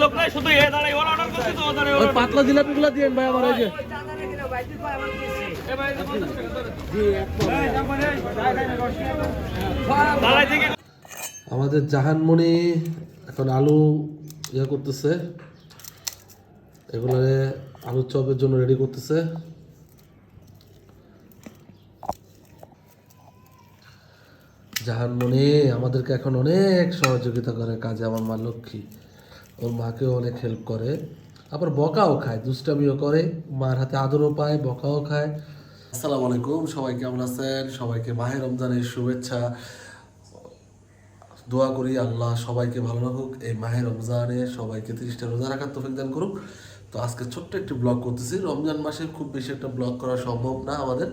লোক নাই, শুধু এ দাঁড়াই ওরা অর্ডার করছে তো ওদের ওই পাতলা জিলাপিগুলো দিয়েন ভাই আমার, এই যে দাঁড়াই থেকে আমাদের জাহানমণি এখন আলু ইয়ে করতেছে, এগুলো আলুর চপের জন্য রেডি করতেছে। জাহানমণি আমাদেরকে এখন অনেক সহযোগিতা করে কাজে, আমার মা লক্ষ্মী ওর মাকেও অনেক হেল্প করে, আবার বকাও খায়, দুষ্টামিও করে, মার হাতে আদরও পায়, বকাও খায়। আসসালামু আলাইকুম, সবাই কেমন আছেন? সবাইকে মাহে রমজানের শুভেচ্ছা। দোয়া করি আল্লাহ সবাইকে ভালো রাখুক, এই মাহে রমজানে সবাইকে 30টা রোজা রাখার তৌফিক দান করুক। তো আজকে ছোট্ট একটি ব্লগ করতেছি। রমজান মাসে খুব বেশি একটা ব্লগ করা সম্ভব না আমাদের,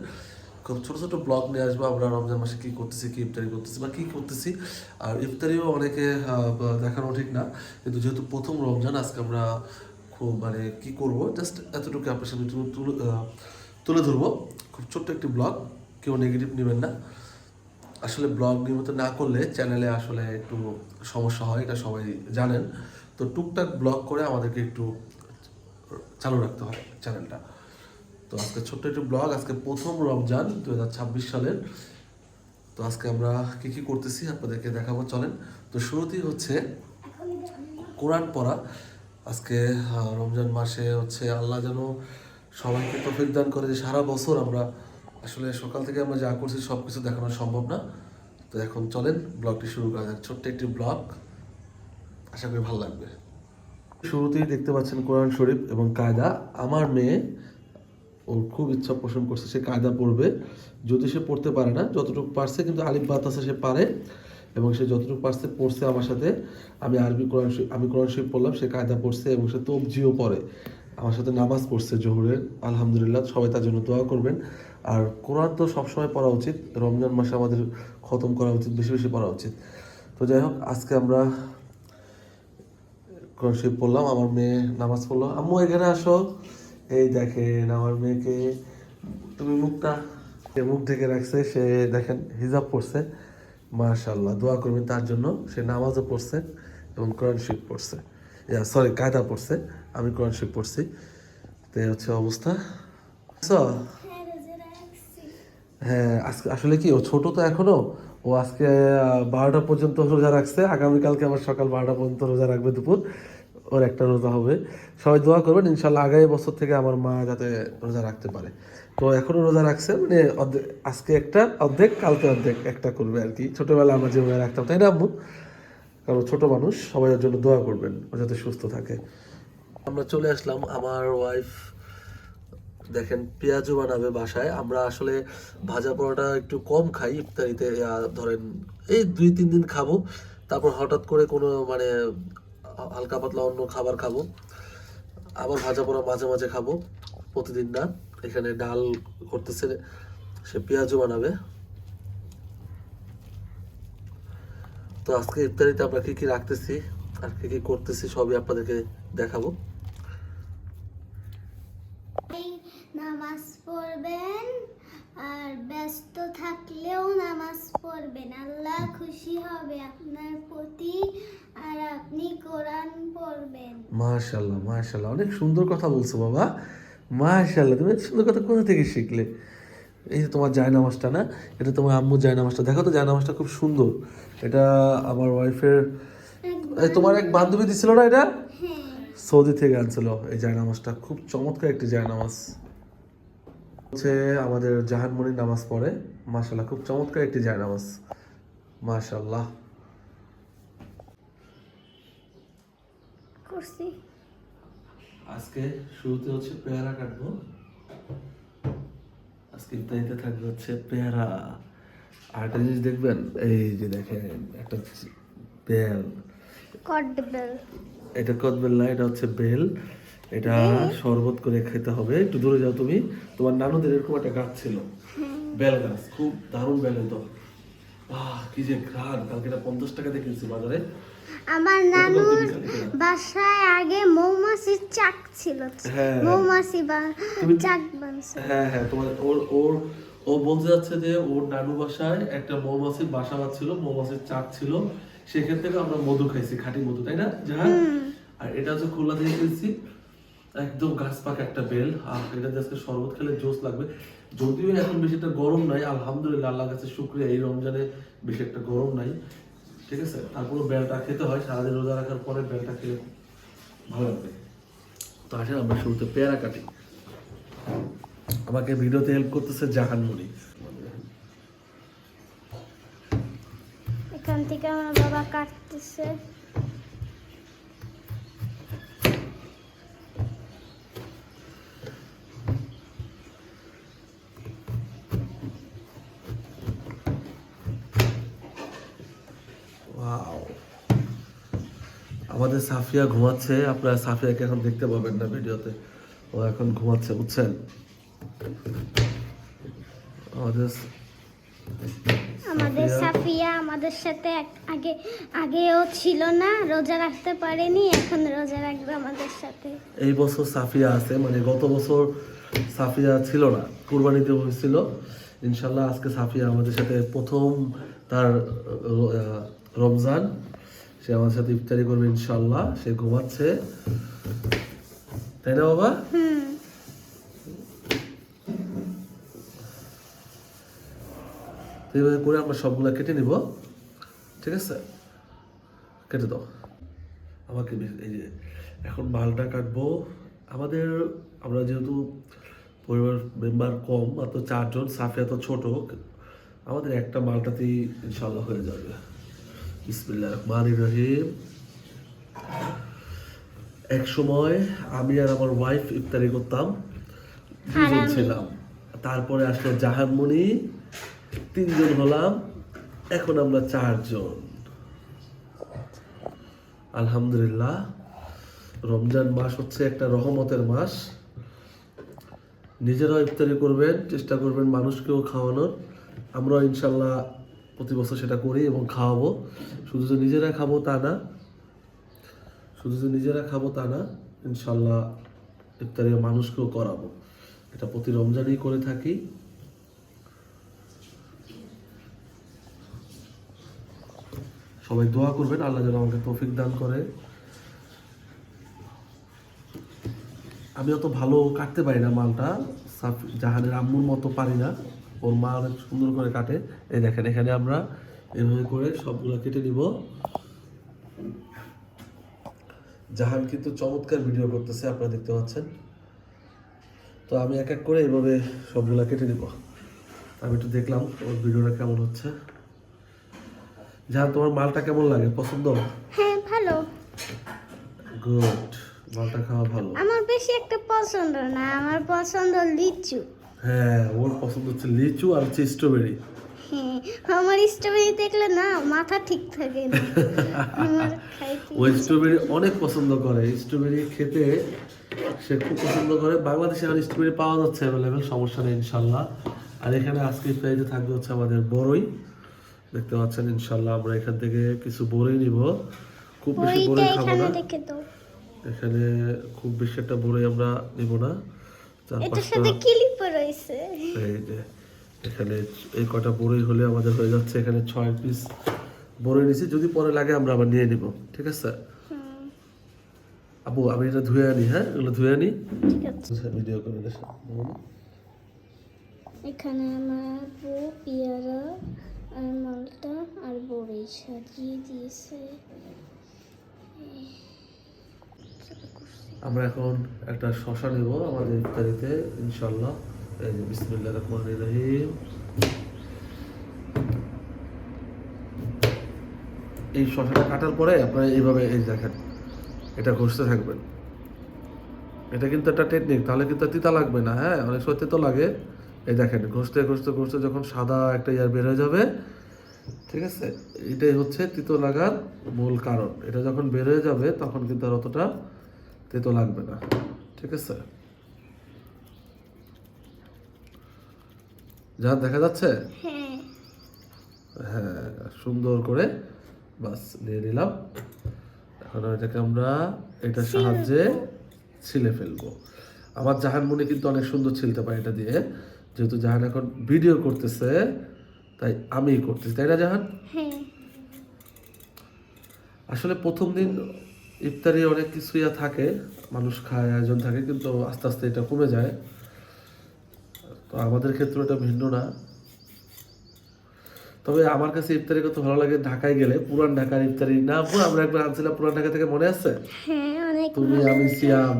খুব ছোটো ছোটো ব্লগ নিয়ে আসবো আমরা রমজান মাসে কী করতেছি, কী ইফতারি করতেছি বা কী করতেছি। আর ইফতারিও অনেকে দেখানো ঠিক না, কিন্তু যেহেতু প্রথম রমজান আজকে আমরা খুব মানে কী করবো জাস্ট এতটুকু আপনার সামনে তুলে ধরবো। খুব ছোট্ট একটি ব্লগ, কেউ নেগেটিভ নেবেন না। আসলে ব্লগ নিয়মিত না করলে চ্যানেলে আসলে একটু সমস্যা হয়, এটা সবাই জানেন। তো টুকটাক ব্লগ করে আমাদেরকে একটু চালু রাখতে হয় চ্যানেলটা। তো আজকে ছোট্ট একটু ব্লগ, আজকে প্রথম রমজান 2026 সালের। তো আজকে আমরা কী কী করতেছি আপনাদেরকে দেখাবো, চলেন। তো শুরুতেই হচ্ছে কোরআন পড়া। আজকে রমজান মাসে হচ্ছে আল্লাহ যেন সবাইকে তৌফিক দান করে যে সারা বছর আমরা আসলে সকাল থেকে আমরা যা করছি সব কিছু দেখানো সম্ভব না। তো এখন চলেন ব্লগটি শুরু করা যাক, ছোট্ট একটি ব্লগ, আশা করি ভালো লাগবে। শুরুতেই দেখতে পাচ্ছেন কোরআন শরীফ এবং কায়দা। আমার মেয়ে ওর খুব ইচ্ছা পোষণ করছে সে কায়দা পড়বে, যদি সে পড়তে পারে না, যতটুকু পারছে কিন্তু আলিফ বাতাসা সে পারে, এবং সে যতটুকু পারছে পড়ছে আমার সাথে। আমি কোরআন শরীফ পড়লাম, সে কায়দা পড়ছে এবং সে তবজিও পড়ে, আমার সাথে নামাজ পড়ছে জোহরের, আলহামদুলিল্লাহ। সবাই তার জন্য দোয়া করবেন। আর কোরআন তো সবসময় পড়া উচিত, রমজান মাসে আমাদের খতম করা উচিত, বেশি বেশি পড়া উচিত। তো যাই হোক, আজকে আমরা কোরআন শরীফ পড়লাম, আমার মেয়ে নামাজ পড়লো। আম্মু এখানে আসো, এই দেখেন আমার মেয়েকে, তুমি মুখ ঢেকে রাখছে, সে দেখেন হিজাব পড়ছে, মাশাআল্লাহ। দোয়া করবেন তার জন্য, সে নামাজও পড়ছে এবং কোরআন শরীফ পড়ছে, সরি কায়দা পড়ছে, আমি কোরআন শরীফ পড়ছি। তো এই হচ্ছে অবস্থা। হ্যাঁ, আজকে আসলে কি ও ছোট তো এখনো, ও আজকে 12টা পর্যন্ত রোজা রাখছে, আগামীকালকে আবার সকাল 12টা পর্যন্ত রোজা রাখবে, দুপুর ওর একটা রোজা হবে। সবাই দোয়া করবেন ইনশাল্লাহ আগামী বছর থেকে আমার মা যাতে রোজা রাখতে পারে। তো এখনো রোজা রাখছে, মানে আজকে একটা অর্ধেক, কালকে অর্ধেক, একটা করবে আর কি। ছোটবেলায় আমরা যেভাবে রাখতাম, তাই না আম্মু? কারণ ছোট মানুষ, সবাই ওর জন্য দোয়া করবেন, ও যাতে সুস্থ থাকে। আমরা চলে আসলাম, আমার ওয়াইফ দেখেন পেঁয়াজও বানাবে বাসায়। আমরা আসলে ভাজা পরোটা একটু কম খাই ইফতারিতে, ধরেন এই 2-3 দিন খাবো, তারপর হঠাৎ করে কোনো মানে হালকা পাতলা অন্য খাবার খাবো, আবার ভাজা পোড়া মাঝে মাঝে খাবো, প্রতিদিন না। এখানে ডাল করতেছে, সে পেঁয়াজও বানাবে। তো আজকে ইফতারিতে আমরা কি কি রাখতেছি আর কি কি করতেছি সবই আপনাদেরকে দেখাবো। নামাজ পড়বেন, আর ব্যস্ত থাকলেও নামাজ পড়বেন, আল্লাহ খুশি হবে আপনার প্রতি, আর আপনি কোরআন পড়বেন। মাশাআল্লাহ মাশাআল্লাহ, অনেক সুন্দর কথা বলছো বাবা, মাশাআল্লাহ। তুমি এত সুন্দর কথা কোথা থেকে শিখলে? এই যে তোমার জায়নামাজটা না, এটা তোমার আম্মুর জায়নামাজটা, দেখো তো জায়নামাজটা খুব সুন্দর। এটা আমার ওয়াইফের, তোমার এক বান্ধবী দিছিল না এটা? সৌদি থেকে আনছিল এই জায়নামাজটা, খুব চমৎকার একটি জায়নামাজ। হচ্ছে আমাদের জাহানমণি নামাজ পড়ে, মাশাআল্লাহ, খুব চমৎকার একটি জায়নামাজ, মাশাআল্লাহ। আজকে শুরুতে হচ্ছে পেয়ারা কাটবো, আজকে ইফতারিতে থাকবে হচ্ছে পেয়ারা। আর একটা জিনিস দেখবেন, এই যে দেখেন একটা বেল, এটা কদবেল না, এটা হচ্ছে বেল। এটা শরবত করে খেতে হবে। একটু দূরে যাও তুমি, তোমার নানুদের এরকম একটা গাছ ছিল, বেল গাছ, খুব দারুণ বেল হতো। কি যে ঘ্রাণ! কালকে এটা 50 টাকা দিয়ে কিনছি বাজারে। আমার নানুর বাসায় আগে মৌমাছির চাক ছিল, মৌমাছি বা চাক বানছে। হ্যাঁ হ্যাঁ, তোমার ও বলতে যাচ্ছে যে ওর নানু বাসায় একটা মৌমাছির বাসা ছিল, মৌমাছির চাক ছিল, সেখান থেকে আমরা মধু খাইছি, খাঁটি মধু, তাই না জাহান? আর এটা হচ্ছে খুলনা থেকে কিনছি, একদম গাছ পাকা একটা বেল। আর এটা আজকে শরবত খেলে জোস লাগবে। যদিও এখন বেশি একটা গরম নাই, আলহামদুলিল্লাহ, আল্লাহর কাছে শুকরিয়া, এই রমজানে বেশি একটা গরম নাই, ঠিক আছে। তারপরে বেলটা খেতে হয়, সারাদিন রোজা রাখার পরে বেলটা খেলে ভালো লাগবে। তো আসেন আমরা শুরুতে পেয়ারা কাটি। আমাকে ভিডিওতে হেল্প করতেছে জাহানমণি। এখান থেকে আমার বাবা কাটতেছে। ওয়াও, আমাদের সাফিয়া ঘুমাচ্ছে। আপনারা সাফিয়াকে এখন দেখতে পাবেন না ভিডিওতে, ও এখন ঘুমাচ্ছে, বুঝছেন। আমাদের সাফিয়া আমাদের সাথে আগেও ছিল না, রোজা রাখতে পারেনি, এখন রোজা রাখবে আমাদের সাথে। এই বছর সাফিয়া আছে, মানে গত বছর সাফিয়া ছিল না, কুরবানিতে হয়েছিল। ইনশাল্লাহ আজকে সাফিয়া আমাদের সাথে প্রথম তার রমজান, সে আমাদের সাথে ইফতারি করবে ইনশাল্লাহ। সে ঘুমাচ্ছে, তাই না বাবা? এইভাবে করে আমরা সবগুলা কেটে নিব, ঠিক আছে। কেটে দাও আমাকে। এই যে এখন মালটা কাটবো। আমরা যেহেতু পরিবার মেম্বার কম, মাত্র 4 জন, সাফিয়া তো ছোট, আমাদের একটা মালটাতেই ইনশাল্লাহ হয়ে যাবে। বিসমিল্লাহির রহমানির রহিম। এক সময় আমি আর আমার ওয়াইফ ইফতারি করতাম, 2 জন ছিলাম। তারপরে আসলো জাহানমণি, 3 জন হলাম, এখন আমরা 4 জন। আলহামদুলিল্লাহ, রমজান মাস হচ্ছে একটা রহমতের মাস। নিজেরাও ইফতারি করবেন, চেষ্টা করবেন মানুষকেও খাওয়ানোর। আমরা ইনশাল্লাহ প্রতি বছর সেটা করি এবং খাওয়াবো। শুধু যে নিজেরা খাবো তা না, ইনশাল্লাহ ইফতারি মানুষকেও করাবো। এটা প্রতি রমজানেই করে থাকি। সবাই দোয়া করবেন, আল্লাহ যেন আমাকে তৌফিক দান করে। আমি অত ভালো কাটতে পারি না মালটা, জাহানের আম্মুর মতো পারি না, ওর মা অনেক সুন্দর করে কাটে। এই দেখেন, এখানে আমরা এভাবে করে সবগুলো কেটে নিব। জাহান কিন্তু চমৎকার ভিডিও করতেছে, আপনারা দেখতে পাচ্ছেন। তো আমি এক এক করে এইভাবে সবগুলা কেটে নিব। আমি একটু দেখলাম ওর ভিডিওটা কেমন হচ্ছে। জাহান, তোমার মালটা কেমন লাগে? পছন্দ? হ্যাঁ, ভালো। গুড, মালটা খাওয়া ভালো। আমার বেশি একটা পছন্দ না, আমার পছন্দ লিচু। হ্যাঁ, ওর পছন্দ হচ্ছে লিচু আর হচ্ছে স্ট্রবেরি। হ্যাঁ, আমার স্ট্রবেরি দেখলে না মাথা ঠিক থাকে না। আমার খাইতে ও স্ট্রবেরি অনেক পছন্দ করে, স্ট্রবেরি খেতে সে খুব পছন্দ করে। বাংলাদেশে এখন স্ট্রবেরি পাওয়া যাচ্ছে অ্যাভেলেবেল, সমস্যা নেই ইনশাল্লাহ। আর এখানে আজকে প্রাইজে থাকবে হচ্ছে আমাদের বড়ই, দেখতে পাচ্ছেন। ইনশাল্লাহ আমরা এখান থেকে কিছু বড়ই নিব, খুব বেশি বড়ই খাবো না। এখানে খুব বেশি একটা বড়ই আমরা নিব না, 4-5টা। এই যে এখানে এই কটা বড়ই হলে আমাদের হয়ে যাচ্ছে। এখানে 6 পিস বড়ই নিছি, যদি পরে লাগে আমরা আবার নিয়ে নিব, ঠিক আছে। আপু, আমি এটা ধুয়ে আনি। হ্যাঁ, এগুলো ধুয়ে আনি, ঠিক আছে। ভিডিও করে দেখ। এখানে আমার বউ পেয়ারা আর মালটা আর বড়ি সাজিয়ে দিয়েছে। আমরা এখন একটা শশা নেব আমাদের ইফতারিতে ইনশাল্লাহ। এই যে বিসমিল্লাহির রহমানির রহিম। এই শশাটা কাটার পরে আপনারা এইভাবে এই দেখেন, এটা ঘষতে থাকবেন। এটা কিন্তু একটা টেকনিক, তাহলে কিন্তু তিতা লাগবে না। হ্যাঁ, অনেক সময় তেতো লাগে। এই দেখেন, ঘষতে ঘষতে ঘষতে যখন সাদা একটা বের হয়ে যাবে, ঠিক আছে, এটাই হচ্ছে তিতো লাগার মূল কারণ। এটা যখন বের হয়ে যাবে তখন কিন্তু আর অতটা তেতো লাগবে না, ঠিক আছে। যা দেখা যাচ্ছে, হ্যাঁ, সুন্দর করে বাস নিয়ে নিলাম। এখন এটাকে আমরা এটার সাহায্যে ছিলে ফেলবো। আমার জাহানমণি কিন্তু অনেক সুন্দর ছিলতে পারে এটা দিয়ে, যেহেতু জাহান এখন ভিডিও করতেছে তাই আমিই করতেছি, তাই না জাহান? আসলে প্রথম দিন ইফতারি অনেক কিছুই থাকে, মানুষ খায়, আয়োজন থাকে, কিন্তু আস্তে আস্তে এটা কমে যায়। তো আমাদের ক্ষেত্রে এটা ভিন্ন না। তবে আমার কাছে ইফতারি করতে ভালো লাগে ঢাকায় গেলে, পুরান ঢাকার ইফতারি। না আপু, আমরা একবার আনছিলাম পুরান ঢাকা থেকে, মনে আছে? হ্যাঁ, অনেক তুমি, আমি, সিয়াম।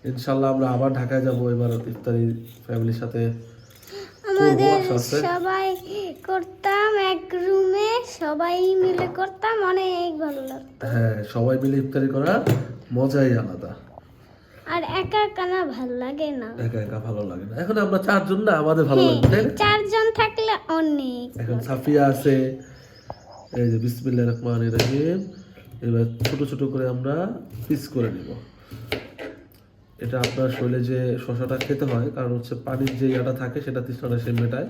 ইনশাল্লাহ আমরা আবার ঢাকায় যাবো এবার ইফতারি ফ্যামিলির সাথে। আমাদের সবাই করতাম এক রুমে, সবাই মিলে করতাম, অনেক ভালো লাগতো। হ্যাঁ, সবাই মিলে ইফতারি করার মজাই আলাদা। আর একা একা না ভালো লাগে না। একা একা ভালো লাগে না। এখন আমরা 4 জন না, আমাদের ভালো লাগে, তাই না? 4 জন থাকলে অনেক। এখন সাফিয়া আছে, এই যে বিসমিল্লাহির রহমানির রহিম। এবার ছোট ছোট করে আমরা পিস করে নিব। এটা আপনার শরীরে যে শশাটা খেতে হয়, কারণ হচ্ছে পানির যে ইয়াটা থাকে সেটা তৃষ্ণাটা সে মেটায়।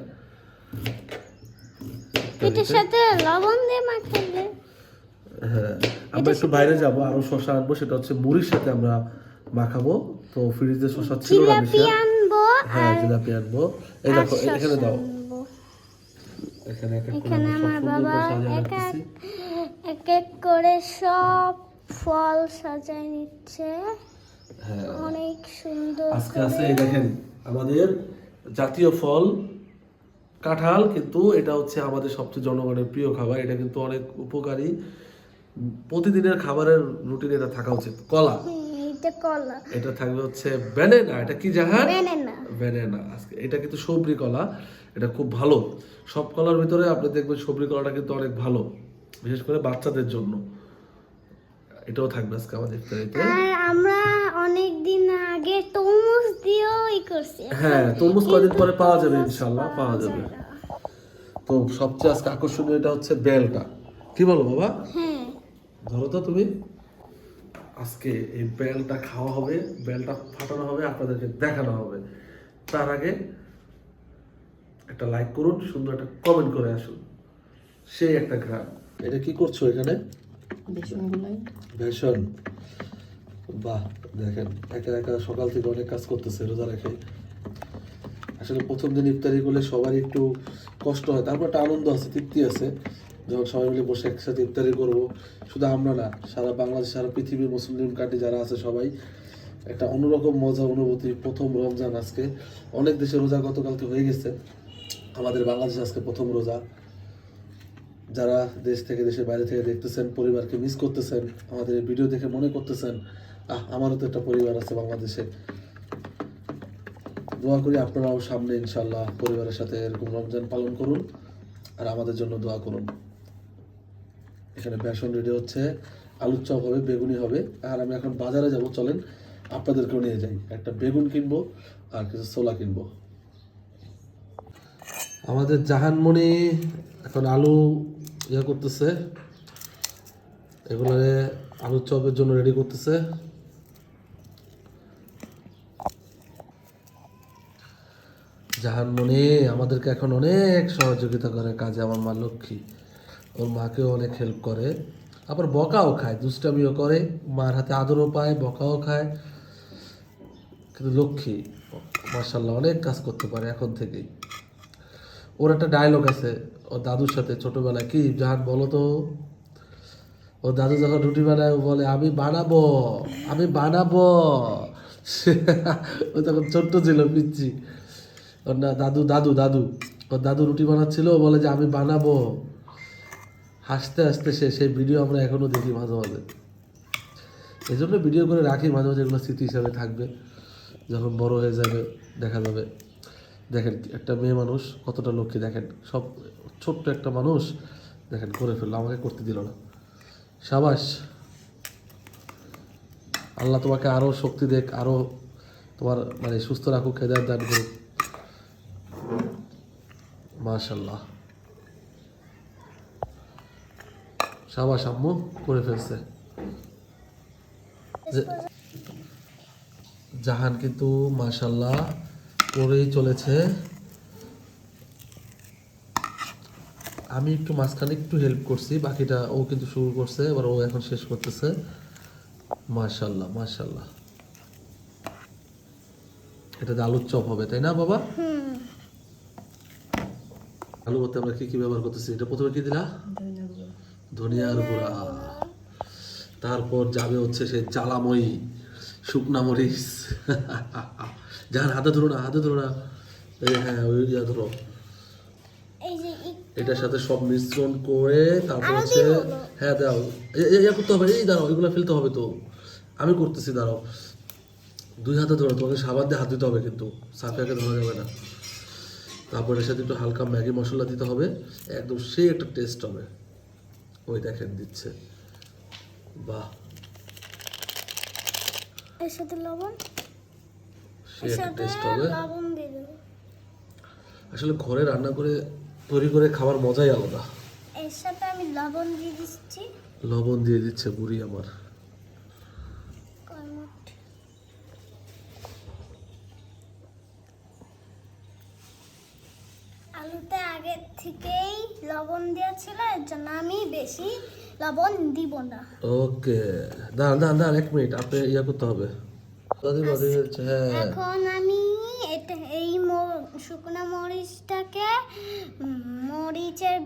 এটার সাথে লবণ দিয়ে মাখালে। হ্যাঁ, আমরা একটু বাইরে যাব, আরো শশা আনবো, সেটা হচ্ছে মুড়ির সাথে আমরা মাখাবো। তো ফ্রিজে শশা ছিল না, জিলাপি আনবো। হ্যাঁ জিলাপি আনবো। এই দেখো, এখানে দাও, আনবো। এখানে এক এক করে এখানে আমরা আমার সব সুন্দর বাবা করে সাজিয়ে এক রাখতেছি। এক করে সব ফল সাজায় নিচ্ছে। হ্যাঁ, অনেক সুন্দর আজকে আছে, এই দেখেন আমাদের জাতীয় ফল কাঁঠাল, কিন্তু এটা হচ্ছে আমাদের সবচেয়ে জনগণের প্রিয় খাবার। এটা কিন্তু অনেক উপকারী, প্রতিদিনের খাবারের রুটিনে এটা থাকা উচিত। কলা, এইটা কলা। এটা থাকবে হচ্ছে ব্যানানা। এটা কি জাহান? ব্যানানা। ব্যানানা। আজকে এটা কিন্তু সবরি কলা, এটা খুব ভালো। সব কলার ভিতরে আপনি দেখবেন সবরি কলাটা কিন্তু অনেক ভালো, বিশেষ করে বাচ্চাদের জন্য। এটাও থাকবে আজকে আমাদের ইফতারিতে। আর আমরা অনেক দিন আগে তরমুজ দিয়েও করছি। হ্যাঁ, তরমুজ কদিন পরে পাওয়া যাবে, ইনশাআল্লাহ পাওয়া যাবে। তো সবচেয়ে আজকে আকর্ষণীয় এটা হচ্ছে বেলটা। কি বলো বাবা? হ্যাঁ, ধরো তো তুমি। আজকে এই বেলটা খাওয়া হবে, বেলটা ফাটানো হবে, আপনাদেরকে দেখানো হবে। তার আগে একটা লাইক করুন, সুন্দর একটা কমেন্ট করে আসুন। সেই একটা ঘ্রাণ। এটা কি করছো এখানে? বেসন। বাহ, দেখেন একা একা সকাল থেকে অনেক কাজ করতেছে রোজা রেখে। আসলে প্রথম দিন ইফতারি করলে সবারই একটু কষ্ট হয়, তারপর একটা আনন্দ আছে, তৃপ্তি আছে, যখন সবাই মিলে বসে একসাথে ইফতারি করবো। শুধু আমরা না, সারা বাংলাদেশ, সারা পৃথিবীর মুসলিম কান্ট্রি যারা আছে সবাই একটা অন্যরকম মজা অনুভূতি। প্রথম রমজান আজকে, অনেক দেশে রোজা গতকালকে হয়ে গেছে, আমাদের বাংলাদেশে আজকে প্রথম রোজা। যারা দেশ থেকে, দেশের বাইরে থেকে দেখতেছেন, পরিবারকে মিস করতেছেন, আমাদের এই ভিডিও দেখে মনে করতেছেন আমারও তো একটা পরিবার আছে বাংলাদেশে। দোয়া করি আপনারাও সামনে ইনশাল্লাহ পরিবারের সাথে এরকম রমজান পালন করুন, আর আমাদের জন্য দোয়া করুন। এখানে বেসন রেডি হচ্ছে, আলুর চপ হবে, বেগুনি হবে। আর আমি এখন বাজারে যাব, চলেন আপনাদেরকেও নিয়ে যাই। একটা বেগুন কিনবো আর কিছু ছোলা কিনবো। আমাদের জাহানমণি এখন আলু ইয়ে করতেছে, এগুলো আলুর চপের জন্য রেডি করতেছে। জাহানমণি আমাদেরকে এখন অনেক সহযোগিতা করে কাজে, আমার মা লক্ষ্মী। ওর মাকেও অনেক হেল্প করে, আবার বকাও খায়, দুষ্টামিও করে, মার হাতে আদরও পায়, বকাও খায়। কিন্তু লক্ষ্মী মাশাআল্লাহ অনেক কাজ করতে পারে এখন থেকেই। ওর একটা ডায়লগ আছে ওর দাদুর সাথে ছোটবেলায়, কি জাহান বলো তো? ও দাদু যখন রুটি বানায় ও বলে আমি বানাবো, আমি বানাবো। ও তখন ছোট্ট ছিল, পিচ্ছি। ওর না দাদু দাদু দাদু ওর দাদু রুটি বানাচ্ছিল, ও বলে যে আমি বানাবো। হাসতে হাসতে সেই ভিডিও আমরা এখনো দেখি মাঝে মাঝে। এই জন্য ভিডিও করে রাখি মাঝে মাঝে, এগুলো স্মৃতি হিসাবে থাকবে, যখন বড় হয়ে যাবে দেখা যাবে। দেখেন একটা মেয়ে মানুষ কতটা লক্ষ্মী, দেখেন সব ছোট্ট একটা মানুষ দেখেন করে ফেললো, আমাকে করতে দিল না। সাবাস, আল্লাহ তোমাকে আরো শক্তি দেখ, আরো তোমার মানে সুস্থ রাখুক, হেদায়েত দান করুক। মাশাআল্লাহ, সাবাস আম্মু, করে ফেলছে। জাহান কিন্তু মাশাআল্লাহ করেই চলেছে। আমি একটু মাঝখানে একটু হেল্প করছি, বাকিটা ও কিন্তু শুরু করছে, এবার ও এখন শেষ করতেছে। মাশাআল্লাহ মাশাআল্লাহ। এটা আলুর চপ হবে, তাই না বাবা? আলু করতে আমরা কি কি ব্যবহার করতেছি? এটা প্রথমে কি দিলা? ধনিয়ার গুঁড়া। তারপর যাবে হচ্ছে সে জ্বালাময়ী শুকনা মরিচ। যার হাতে ধরো না, হাতে ধরো না, এই হ্যাঁ ওই ধরো। এই যে এটার সাথে সব মিশ্রণ করে তারপর হচ্ছে হ্যাঁ দাও, ইয়া করতে হবে, এই দাঁড়াও, এগুলো ফেলতে হবে তো, আমি করতেছি, দাঁড়াও। 2 হাতে ধরো, তোমাকে সাবান দিয়ে হাত দিতে হবে কিন্তু সাফিয়াকে ধরা যাবে না। তারপর এর সাথে একটু হালকা ম্যাগি মশলা দিতে হবে, একদম সেই একটা টেস্ট হবে। ওই দেখেন দিচ্ছে, বাহ, এর সাথে লবণ, সেই একটা টেস্ট হবে। লবণ দিয়ে দেবো। আসলে ঘরে রান্না করে তৈরি করে খাবার মজাই আলাদা। এর সাথে আমি লবণ দিয়ে দিচ্ছি, লবণ দিয়ে দিচ্ছে বুড়ি আমার। কর্মঠ। আলুতে আগে থেকেই লবণ দেওয়া ছিল, এর জন্য আমি বেশি লবণ দিব না। ওকে, দাঁড়ান দাঁড়ান দাঁড়ান 1 মিনিট, আপনি ইয়া করতে হবে। হ্যাঁ, এখন আমি এই শুকনো মরিচটাকে মরিচের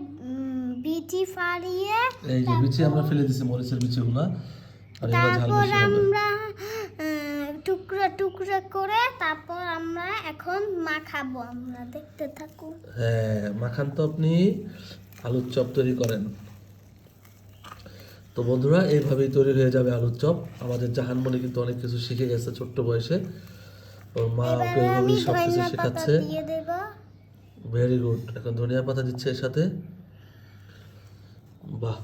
বিচি ফাড়িয়ে, এই যে বিচি আমরা ফেলে দিছি, মরিচের বিচিগুলা, আর এগুলা ঝাল তারপর বেশি হবে। আমরা টুকরা টুকরা করে তারপর আমরা এখন মাখাবো। আমরা দেখতে থাকুন। হ্যাঁ, মাখান তো আপনি আলুর চপ তৈরি করেন। তো বন্ধুরা, এইভাবেই তৈরি হয়ে যাবে আলুর চপ। আমাদের জাহানমণি কিন্তু অনেক কিছু শিখে গেছে ছোট্ট বয়সে, ওর মা ওকে এবারে আমি এইভাবেই সব কিছু ধনিয়া পাতা শেখাচ্ছে। দিয়ে দেব। Very good. এখন ধনিয়া পাতা দিচ্ছে এর সাথে, বাহ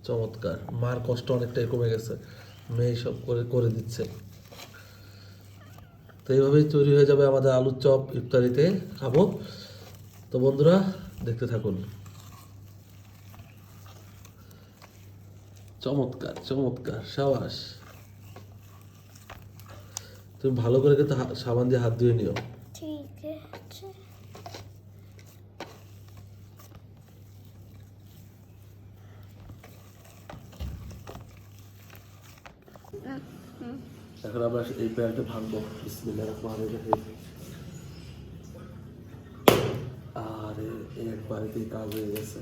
চমৎকার। মার কষ্ট অনেকটাই কমে গেছে, মেয়ে সব করে করে দিচ্ছে। তো এইভাবেই তৈরি হয়ে যাবে আমাদের আলুর চপ, ইফতারিতে খাবো। তো বন্ধুরা দেখতে থাকুন। চমৎকার চমৎকার, সাবাস। তুমি ভালো করে কিন্তু সাবান দিয়ে হাত ধুয়ে নিও। ঠিক আছে। এখন আমরা এই প্যানটা ভাঙবো। বিসমিল্লাহির রহমানির রহিম। আরে একবারেতেই কাজ হয়ে গেছে,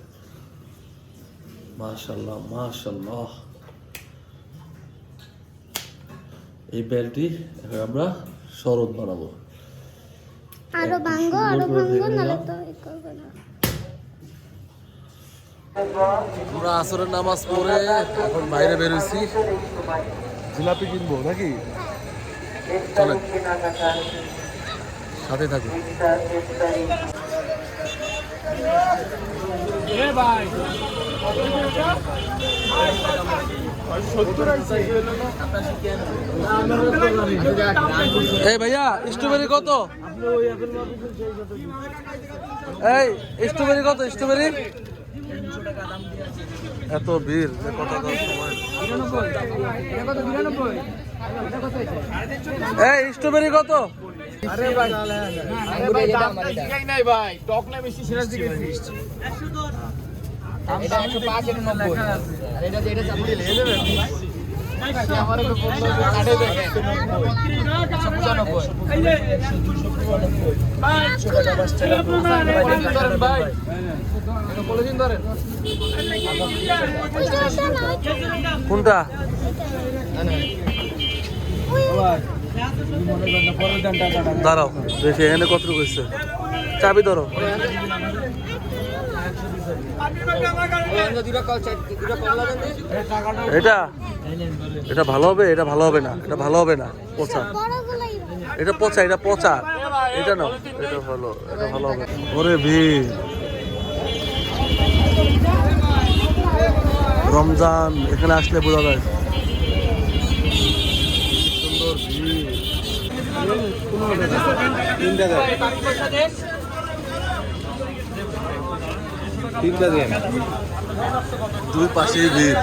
মাশাআল্লাহ মাশাআল্লাহ। এই প্যানটি এখন আমরা শরবত বানাবো। আরো ভাঙবো, আরো ভাঙবো, নাহলে তো ই করবে না। আমরা আসরের নামাজ পড়ে এখন বাইরে বেরোইছি, জিলাপি কিনবো নাকি? চলেন সাথে থাকুন। এই ভাইয়া স্ট্রবেরি কত? এই স্ট্রবেরি কত? স্ট্রবেরি এত ভিড় যে কথা কর সময়। এই স্ট্রবেরি কত? আরে ভাই নাই ভাই, টক না বেশি সিরাজ দিকে দিছি। এটা 105 এর 90 আর এটা যেটা চাপড়ি নিয়ে যাবেন আমারে তো বললো যে কাটে দেখেন 195 এই যে ভাই ছোটটা বাস চালা ধরেন ভাই, এটা কলেজিন ধরেন। কোনটা? দাঁড়াও দেখি এখানে কত হয়েছে, চাবি ধরো। এটা এটা ভালো হবে, এটা ভালো হবে না, এটা ভালো হবে না, পচা। এটা পচা, এটা পচা, এটা না, এটা ভালো, এটা ভালো হবে। ওরে ভিড়, রমজান এখানে আসলে বোঝা যায়। সুন্দর ভিড়। 3 টা দেন, দুই পাশেই ভিড়।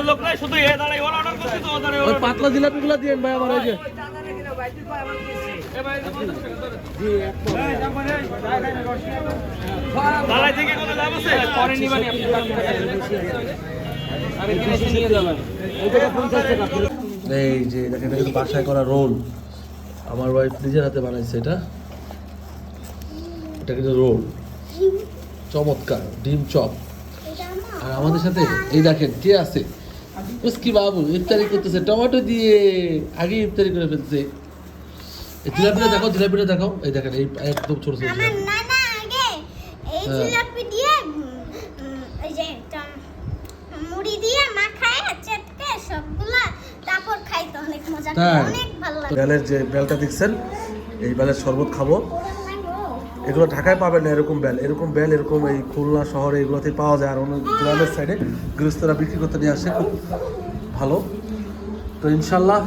লোক নাই, শুধু এ দাঁড়াই, ওরা অর্ডার করছে তো ওদের ওই পাতলা জিলাপিগুলো দিয়েন ভাই আমার। এই যে দাঁড়াই থেকে কোনো লাভ আছে? পরে নিবানি আপনি। এই যে দেখেন, এটা কিন্তু বাসায় করা রোল, আমার ওয়াইফ নিজের হাতে বানাইছে। এটা এটা কিন্তু রোল, চমৎকার ডিম চপ। এটা আমার। আর আমাদের সাথে এই দেখেন কে আছে, মুস্কি বাবু ইফতারি করতেছে টমেটো দিয়ে, আগে ইফতারি করে ফেলছে। এই জিলাপিটা দেখো, জিলাপিটা দেখো, এই দেখেন এই একদম ছোট ছোট আমার জিলাপি। নানা আগে এই হ্যাঁ। জিলাপি দিয়ে এই যে মুড়ি দিয়ে মাখায় চেটকে সবগুলা তারপর খাইতো, অনেক মজা তাই? করে, অনেক ভালো লাগে। বেলের যে বেলটা দেখছেন, এই বেলের শরবত খাবো। এগুলো ঢাকায় পাবেন না এরকম বেল, এরকম বেল এরকম এই খুলনা শহরে এগুলোতে পাওয়া যায়। আর অন্য গ্রামের সাইডে গৃহস্থরা বিক্রি করতে নিয়ে আসে, খুব ভালো। তো ইনশাল্লাহ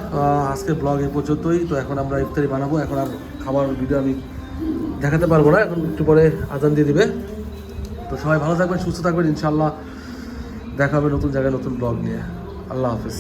আজকের ব্লগ এই পর্যন্তই। তো এখন আমরা ইফতারি বানাবো, এখন আর খাবার ভিডিও আমি দেখাতে পারবো না, এখন একটু পরে আজান দিয়ে দিবে। তো সবাই ভালো থাকবেন, সুস্থ থাকবেন, ইনশাল্লাহ দেখা হবে নতুন জায়গায় নতুন ব্লগ নিয়ে। আল্লাহ হাফিজ।